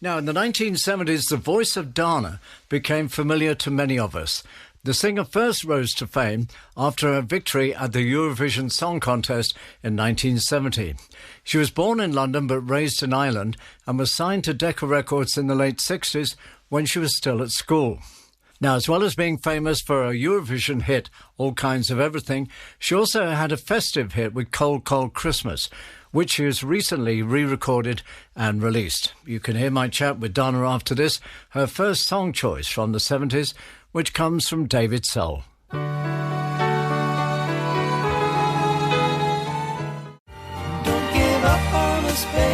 Now, in the 1970s, the voice of Dana became familiar to many of us. The singer first rose to fame after her victory at the Eurovision Song Contest in 1970. She was born in London but raised in Ireland and was signed to Decca Records in the late 60s when she was still at school. Now, as well as being famous for her Eurovision hit, All Kinds of Everything, she also had a festive hit with Cold Cold Christmas, which she has recently re-recorded and released. You can hear my chat with Dana after this, her first song choice from the 70s, which comes from David Soul. Don't give up on us, baby.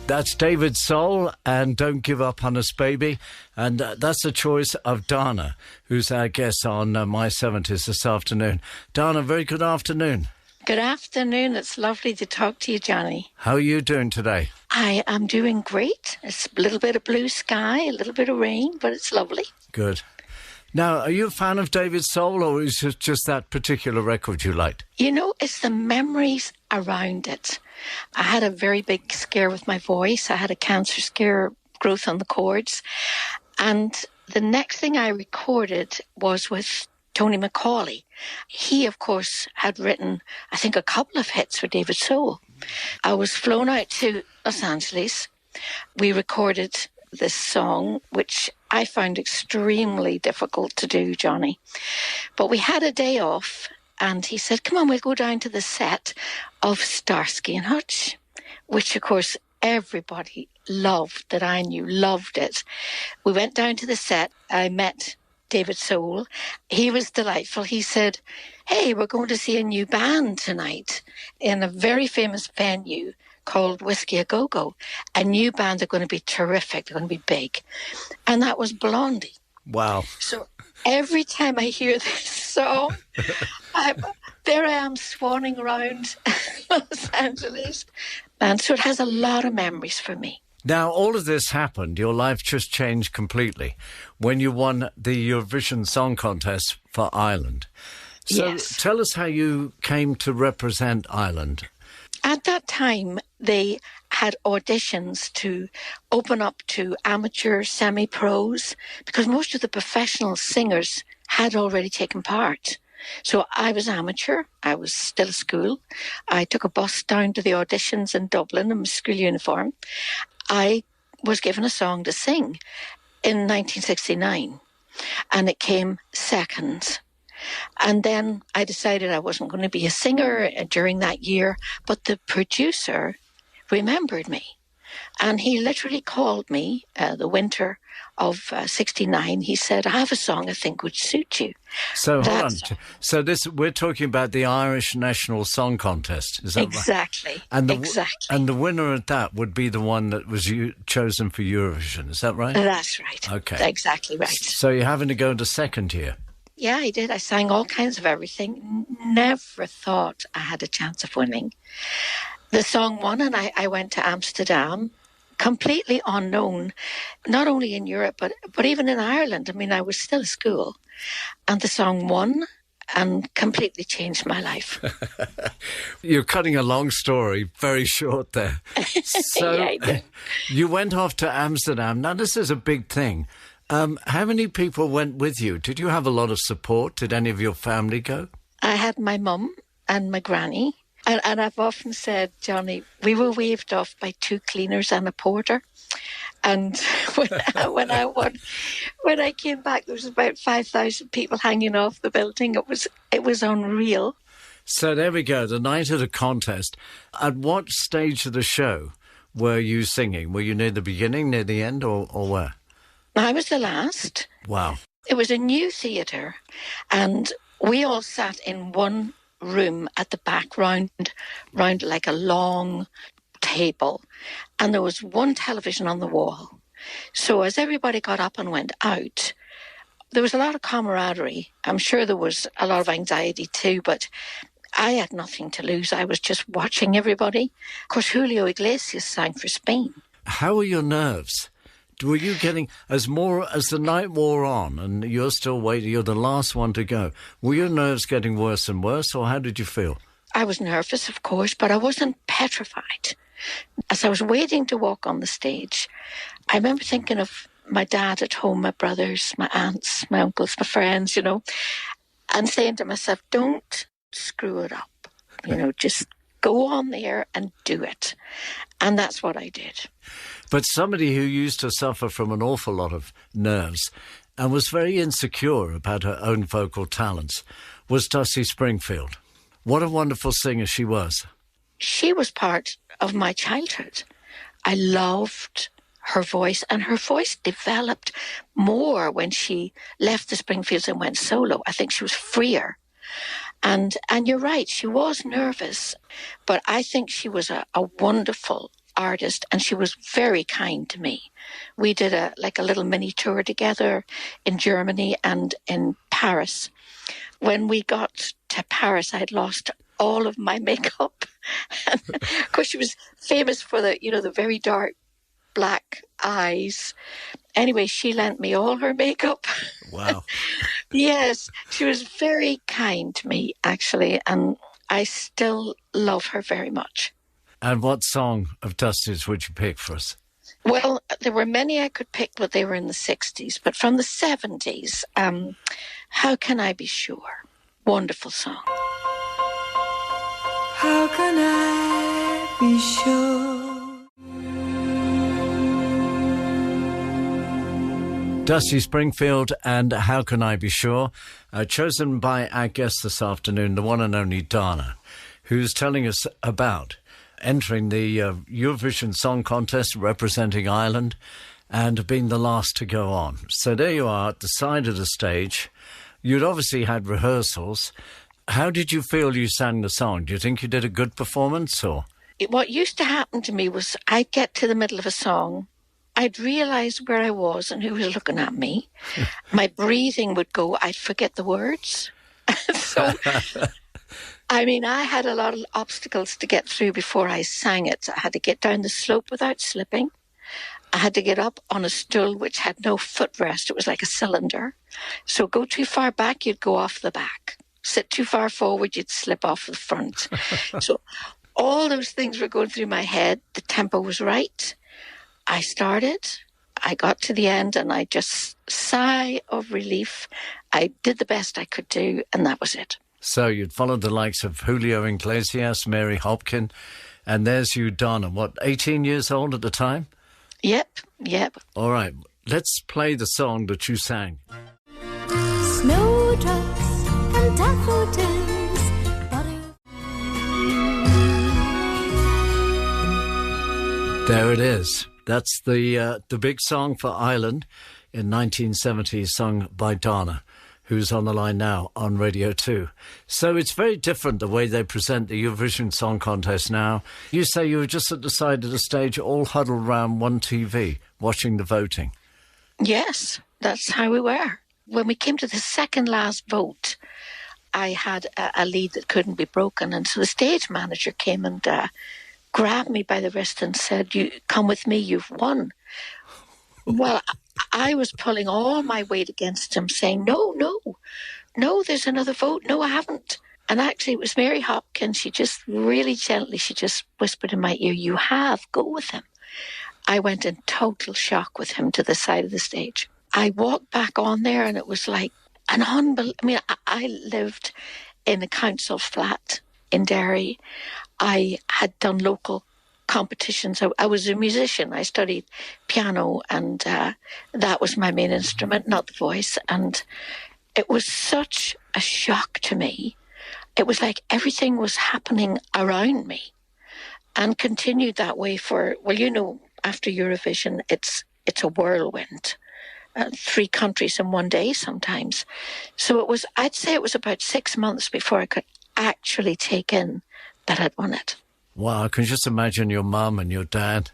That's David Soul and Don't Give Up on Us, Baby. And that's the choice of Dana, who's our guest on My 70s this afternoon. Dana, very good afternoon. Good afternoon. It's lovely to talk to you, Johnny. How are you doing today? I am doing great. It's a little bit of blue sky, a little bit of rain, but it's lovely. Good. Now, are you a fan of David Soul, or is it just that particular record you liked? You know, it's the memories around it. I had a very big scare with my voice. I had a cancer scare, growth on the cords. And the next thing I recorded was with Tony McCauley. He, of course, had written, I think, a couple of hits for David Soul. I was flown out to Los Angeles. We recorded this song, which I found extremely difficult to do, Johnny. But we had a day off, and he said, come on, we'll go down to the set of Starsky and Hutch, which, of course, everybody loved, that I knew, loved it. We went down to the set. I met David Soul. He was delightful. He said, hey, we're going to see a new band tonight in a very famous venue called Whiskey A Go-Go. A new band. They're going to be terrific. They're going to be big. And that was Blondie. Wow. So every time I hear this song, there I am swanning around Los Angeles. And so it has a lot of memories for me. Now, all of this happened. Your life just changed completely when you won the Eurovision Song Contest for Ireland. So yes. Tell us how you came to represent Ireland. At that time, they had auditions to open up to amateur semi-pros because most of the professional singers had already taken part. So I was amateur. I was still at school. I took a bus down to the auditions in Dublin in my school uniform. I was given a song to sing in 1969, and it came second. And then I decided I wasn't going to be a singer during that year, but the producer remembered me. And he literally called me the winter of 69. He said, I have a song I think would suit you. So hold on. So we're talking about the Irish National Song Contest, is that exactly, right? And exactly. And the winner of that would be the one that was chosen for Eurovision, is that right? That's right. Okay. Exactly right. So you're having to go into second here. Yeah, I did. I sang All Kinds of Everything. Never thought I had a chance of winning. The song won, and I went to Amsterdam, completely unknown, not only in Europe, but even in Ireland. I mean, I was still at school. And the song won and completely changed my life. You're cutting a long story very short there. So yeah, I did. You went off to Amsterdam. Now, this is a big thing. How many people went with you? Did you have a lot of support? Did any of your family go? I had my mum and my granny. And I've often said, Johnny, we were waved off by 2 cleaners and a porter. And when I came back, there was about 5,000 people hanging off the building. It was unreal. So there we go, the night of the contest. At what stage of the show were you singing? Were you near the beginning, near the end, or where? I was the last. Wow. It was a new theatre, and we all sat in one room at the back, round like a long table, and there was one television on the wall. So as everybody got up and went out, there was a lot of camaraderie. I'm sure there was a lot of anxiety too, but I had nothing to lose. I was just watching everybody. Of course, Julio Iglesias sang for Spain. How were your nerves? Were you getting, as the night wore on and you're still waiting, you're the last one to go, were your nerves getting worse and worse, or how did you feel? I was nervous, of course, but I wasn't petrified. As I was waiting to walk on the stage, I remember thinking of my dad at home, my brothers, my aunts, my uncles, my friends, and saying to myself, don't screw it up. Just go on there and do it. And that's what I did. But somebody who used to suffer from an awful lot of nerves and was very insecure about her own vocal talents was Dusty Springfield. What a wonderful singer she was. She was part of my childhood. I loved her voice, and her voice developed more when she left the Springfields and went solo. I think she was freer. And you're right, she was nervous, but I think she was a wonderful artist, and she was very kind to me. We did a little mini tour together in Germany and in Paris. When we got to Paris, I'd lost all of my makeup. And of course, she was famous for the very dark black eyes. Anyway, she lent me all her makeup. Wow. Yes, she was very kind to me, actually, and I still love her very much. And what song of Dusty's would you pick for us? Well, there were many I could pick, but they were in the 60s. But from the 70s, How Can I Be Sure? Wonderful song. How can I be sure? Dusty Springfield and How Can I Be Sure, chosen by our guest this afternoon, the one and only Dana, who's telling us about entering the Eurovision Song Contest representing Ireland and being the last to go on. So there you are at the side of the stage. You'd obviously had rehearsals. How did you feel you sang the song? Do you think you did a good performance? Or What used to happen to me was I'd get to the middle of a song, I'd realise where I was and who was looking at me. My breathing would go, I'd forget the words. So, I had a lot of obstacles to get through before I sang it. I had to get down the slope without slipping. I had to get up on a stool which had no footrest. It was like a cylinder. So go too far back, you'd go off the back. Sit too far forward, you'd slip off the front. So all those things were going through my head. The tempo was right. I started, I got to the end, and I just sigh of relief. I did the best I could do, and that was it. so you'd followed the likes of Julio Iglesias, Mary Hopkin, and there's you, Donna, 18 years old at the time? Yep. All right, let's play the song that you sang. Snowdrops and daffodils, There it is. That's the big song for Ireland in 1970, sung by Donna, who's on the line now on Radio 2. So it's very different the way they present the Eurovision Song Contest now. You say you were just at the side of the stage, all huddled around one TV, watching the voting. Yes, that's how we were. When we came to the second last vote, I had a lead that couldn't be broken. And so the stage manager came and grabbed me by the wrist and said, "You come with me, you've won." Well, I was pulling all my weight against him, saying, no, there's another vote. No, I haven't. And actually, it was Mary Hopkins. She just really gently, she just whispered in my ear, "You have, go with him." I went in total shock with him to the side of the stage. I walked back on there, and it was like an unbelievable... I lived in a council flat in Derry. I had done local competitions. I was a musician. I studied piano, and that was my main instrument, not the voice. And it was such a shock to me. It was like everything was happening around me, and continued that way for, after Eurovision, it's a whirlwind. 3 countries in one day sometimes. So I'd say it was about 6 months before I could actually take in that I'd won it. Wow, I can just imagine your mum and your dad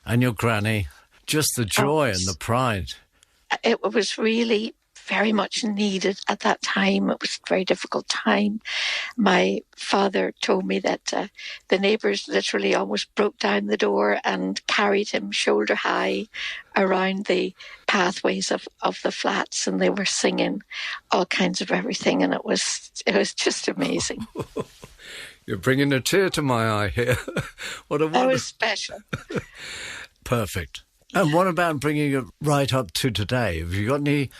and your granny, just the joy and the pride. It was really very much needed at that time. It was a very difficult time. My father told me that the neighbours literally almost broke down the door and carried him shoulder high around the pathways of the flats, and they were singing all kinds of everything, and it was just amazing. You're bringing a tear to my eye here. What a That wonderful... was special. Perfect. And what about bringing it right up to today? Have you got any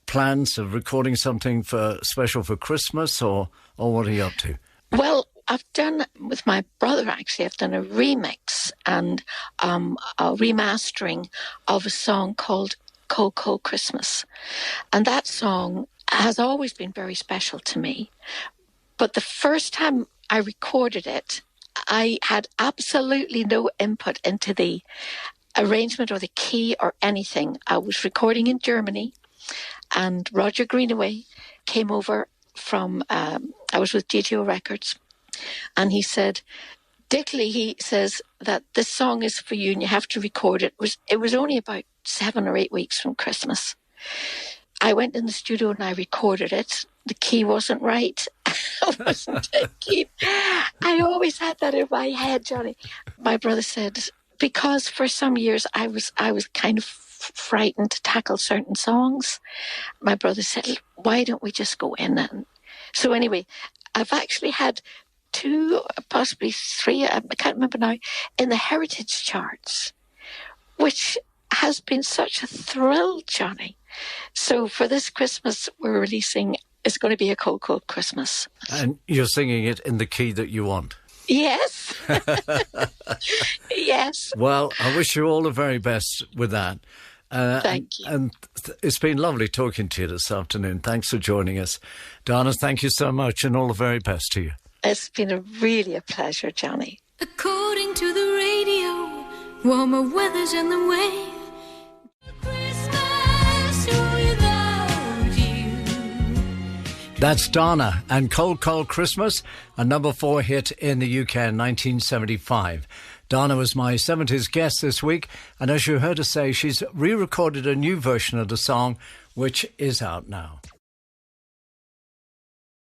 plans of recording something special for Christmas, or what are you up to? Well, I've done, with my brother actually, I've done a remix and a remastering of a song called Cold Cold Christmas. And that song has always been very special to me. But the first time I recorded it, I had absolutely no input into the arrangement or the key or anything. I was recording in Germany, and Roger Greenaway came over from, I was with GTO Records, and he said, Dickley, he says that this song is for you and you have to record it. It was only about 7 or 8 weeks from Christmas. I went in the studio and I recorded it. The key wasn't right. It wasn't a key. I always had that in my head, Johnny. My brother said, because for some years I was kind of frightened to tackle certain songs, my brother said, why don't we just go in? And so anyway, I've actually had 2, possibly 3, I can't remember now, in the heritage charts, which has been such a thrill, Johnny. So for this Christmas, we're releasing, it's going to be a Cold Cold Christmas. And you're singing it in the key that you want? Yes. Yes. Well, I wish you all the very best with that. Thank you. And it's been lovely talking to you this afternoon. Thanks for joining us. Dana, thank you so much, and all the very best to you. It's been really a pleasure, Johnny. According to the radio, warmer weather's in the way. Christmas without you. That's Dana and Cold Cold Christmas, a number 4 hit in the UK in 1975. Dana was my 70s guest this week, and as you heard her say, she's re-recorded a new version of the song, which is out now.